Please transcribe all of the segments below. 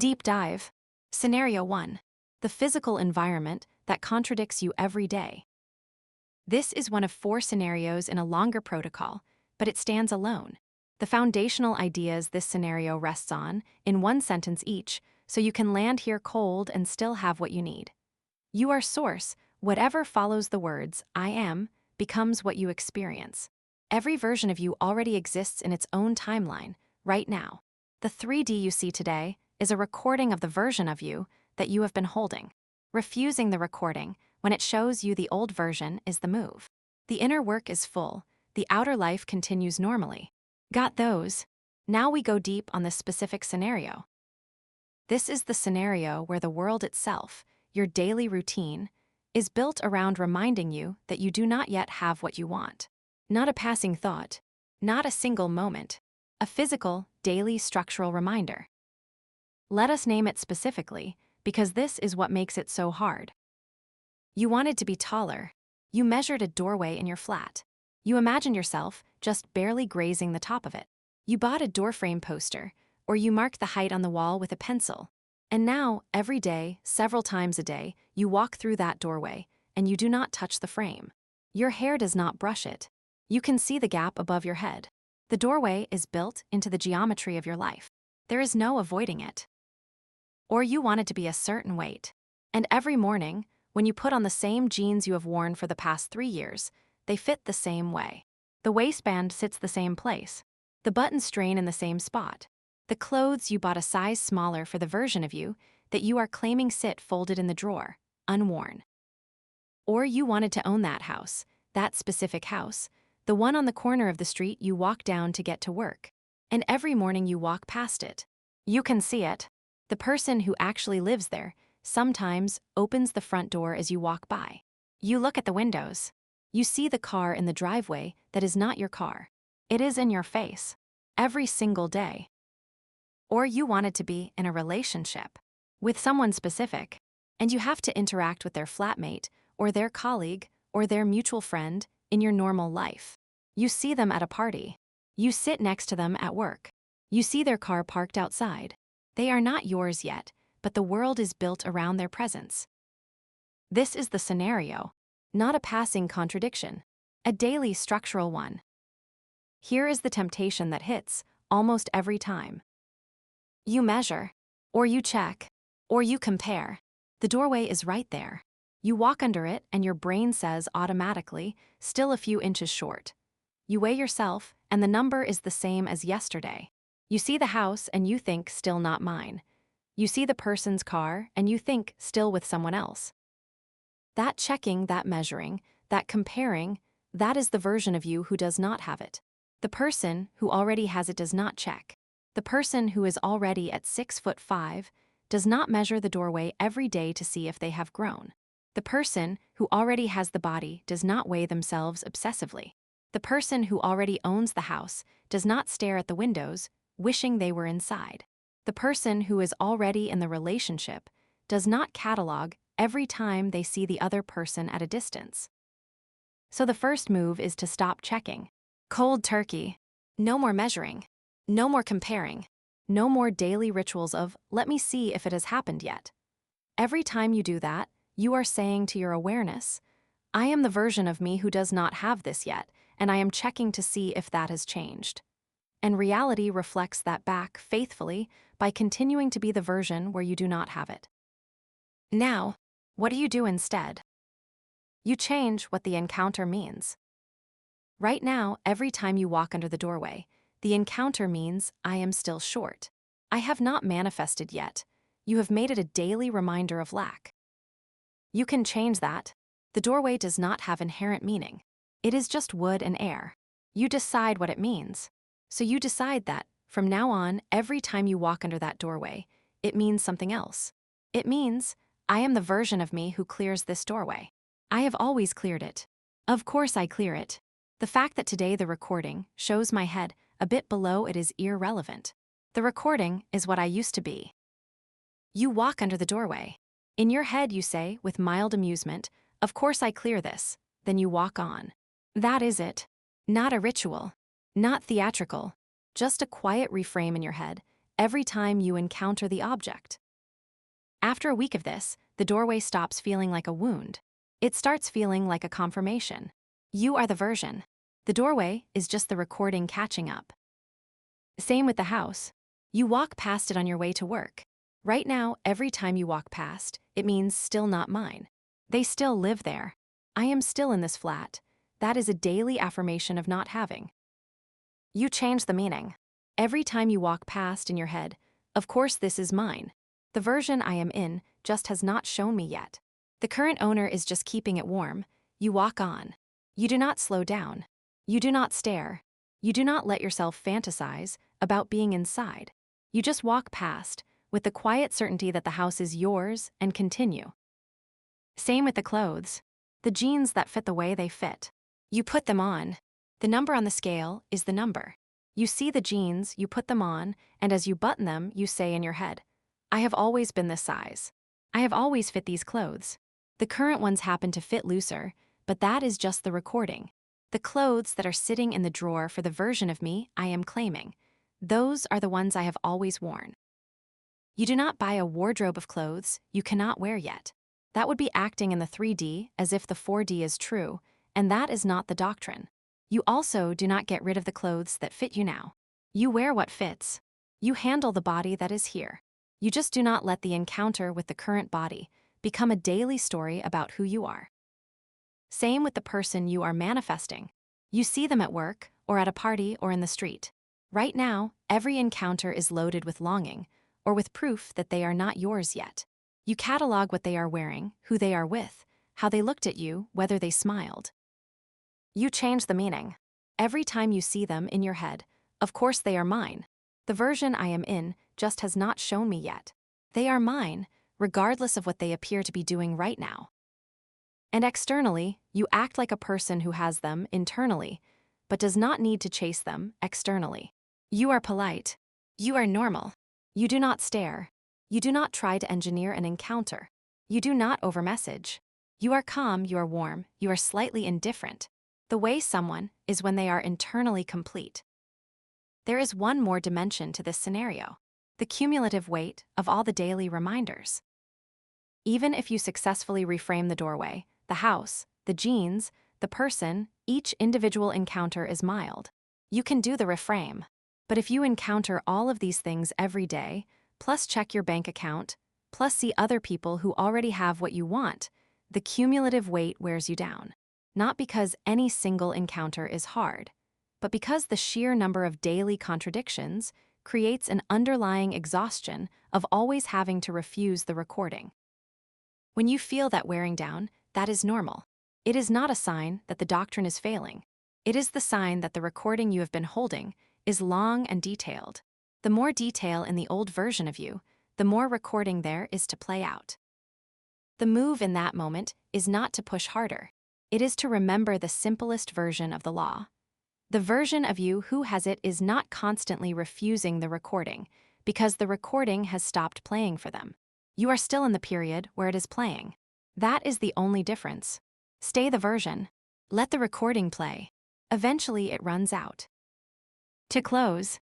Deep dive. Scenario 1. The physical environment that contradicts you every day. This is one of 4 scenarios in a longer protocol, but it stands alone. The foundational ideas this scenario rests on, in one sentence each, so you can land here cold and still have what you need. You are source. Whatever follows the words, I am, becomes what you experience. Every version of you already exists in its own timeline, right now. The 3D you see today is a recording of the version of you that you have been holding. Refusing the recording, when it shows you the old version, is the move. The inner work is full, the outer life continues normally. Got those? Now we go deep on this specific scenario. This is the scenario where the world itself, your daily routine, is built around reminding you that you do not yet have what you want. Not a passing thought, not a single moment, a physical, daily structural reminder. Let us name it specifically, because this is what makes it so hard. You wanted to be taller. You measured a doorway in your flat. You imagined yourself just barely grazing the top of it. You bought a doorframe poster, or you marked the height on the wall with a pencil. And now, every day, several times a day, you walk through that doorway, and you do not touch the frame. Your hair does not brush it. You can see the gap above your head. The doorway is built into the geometry of your life. There is no avoiding it. Or you wanted to be a certain weight. And every morning, when you put on the same jeans you have worn for the past 3 years, they fit the same way. The waistband sits the same place. The buttons strain in the same spot. The clothes you bought a size smaller for the version of you that you are claiming sit folded in the drawer, unworn. Or you wanted to own that house, that specific house, the one on the corner of the street you walk down to get to work. And every morning you walk past it. You can see it. The person who actually lives there sometimes opens the front door as you walk by. You look at the windows. You see the car in the driveway that is not your car. It is in your face. Every single day. Or you wanted to be in a relationship with someone specific, and you have to interact with their flatmate, or their colleague, or their mutual friend in your normal life. You see them at a party. You sit next to them at work. You see their car parked outside. They are not yours yet, but the world is built around their presence. This is the scenario, not a passing contradiction, a daily structural one. Here is the temptation that hits almost every time. You measure, or you check, or you compare. The doorway is right there. You walk under it and your brain says automatically, still a few inches short. You weigh yourself and the number is the same as yesterday. You see the house and you think, still not mine. You see the person's car and you think, still with someone else. That checking, that measuring, that comparing, that is the version of you who does not have it. The person who already has it does not check. The person who is already at 6'5" does not measure the doorway every day to see if they have grown. The person who already has the body does not weigh themselves obsessively. The person who already owns the house does not stare at the windows, wishing they were inside. The person who is already in the relationship does not catalog every time they see the other person at a distance. So the first move is to stop checking. Cold turkey. No more measuring. No more comparing. No more daily rituals of, let me see if it has happened yet. Every time you do that, you are saying to your awareness, I am the version of me who does not have this yet, and I am checking to see if that has changed. And reality reflects that back faithfully by continuing to be the version where you do not have it. Now, what do you do instead? You change what the encounter means. Right now, every time you walk under the doorway, the encounter means I am still short. I have not manifested yet. You have made it a daily reminder of lack. You can change that. The doorway does not have inherent meaning. It is just wood and air. You decide what it means. So you decide that, from now on, every time you walk under that doorway, it means something else. It means, I am the version of me who clears this doorway. I have always cleared it. Of course I clear it. The fact that today the recording shows my head a bit below it is irrelevant. The recording is what I used to be. You walk under the doorway. In your head you say, with mild amusement, of course I clear this. Then you walk on. That is it. Not a ritual. Not theatrical. Just a quiet reframe in your head. every time you encounter the object. After a week of this, the doorway stops feeling like a wound. It starts feeling like a confirmation. You are the version. The doorway is just the recording catching up. Same with the house. You walk past it on your way to work. Right now, every time you walk past, it means still not mine. They still live there. I am still in this flat. That is a daily affirmation of not having. You change the meaning. Every time you walk past in your head, of course this is mine. The version I am in just has not shown me yet. The current owner is just keeping it warm. You walk on. You do not slow down. You do not stare. You do not let yourself fantasize about being inside. You just walk past with the quiet certainty that the house is yours and continue. Same with the clothes. The jeans that fit the way they fit. You put them on. The number on the scale is the number. You see the jeans, you put them on, and as you button them, you say in your head, I have always been this size. I have always fit these clothes. The current ones happen to fit looser, but that is just the recording. The clothes that are sitting in the drawer for the version of me I am claiming, those are the ones I have always worn. You do not buy a wardrobe of clothes you cannot wear yet. That would be acting in the 3D as if the 4D is true, and that is not the doctrine. You also do not get rid of the clothes that fit you now. You wear what fits. You handle the body that is here. You just do not let the encounter with the current body become a daily story about who you are. Same with the person you are manifesting. You see them at work, or at a party, or in the street. Right now, every encounter is loaded with longing, or with proof that they are not yours yet. You catalog what they are wearing, who they are with, how they looked at you, whether they smiled. You change the meaning. Every time you see them in your head, of course they are mine. The version I am in just has not shown me yet. They are mine, regardless of what they appear to be doing right now. And externally, you act like a person who has them internally, but does not need to chase them externally. You are polite. You are normal. You do not stare. You do not try to engineer an encounter. You do not overmessage. You are calm, you are warm, you are slightly indifferent. The way someone is when they are internally complete. There is one more dimension to this scenario: the cumulative weight of all the daily reminders. Even if you successfully reframe the doorway, the house, the jeans, the person, each individual encounter is mild. You can do the reframe. But if you encounter all of these things every day, plus check your bank account, plus see other people who already have what you want, the cumulative weight wears you down. Not because any single encounter is hard, but because the sheer number of daily contradictions creates an underlying exhaustion of always having to refuse the recording. When you feel that wearing down, that is normal. It is not a sign that the doctrine is failing. It is the sign that the recording you have been holding is long and detailed. The more detail in the old version of you, the more recording there is to play out. The move in that moment is not to push harder. It is to remember the simplest version of the law. The version of you who has it is not constantly refusing the recording because the recording has stopped playing for them. You are still in the period where it is playing. That is the only difference. Stay the version. Let the recording play. Eventually it runs out. To close,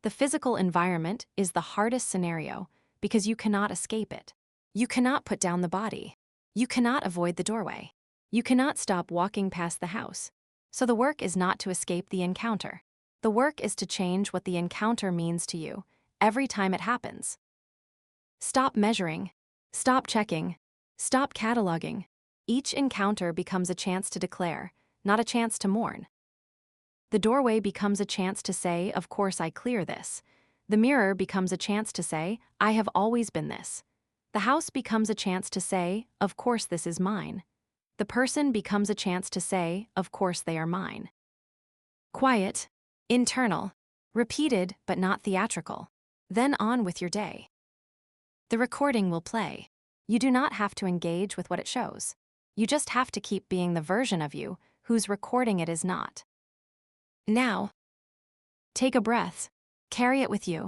the physical environment is the hardest scenario because you cannot escape it. You cannot put down the body. You cannot avoid the doorway. You cannot stop walking past the house. So the work is not to escape the encounter. The work is to change what the encounter means to you every time it happens. Stop measuring. Stop checking. Stop cataloging. Each encounter becomes a chance to declare, not a chance to mourn. The doorway becomes a chance to say, of course I clear this. The mirror becomes a chance to say, I have always been this. The house becomes a chance to say, of course this is mine. The person becomes a chance to say, of course they are mine. Quiet, internal, repeated but not theatrical. Then on with your day. The recording will play. You do not have to engage with what it shows. You just have to keep being the version of you whose recording it is not. Now, take a breath. Carry it with you.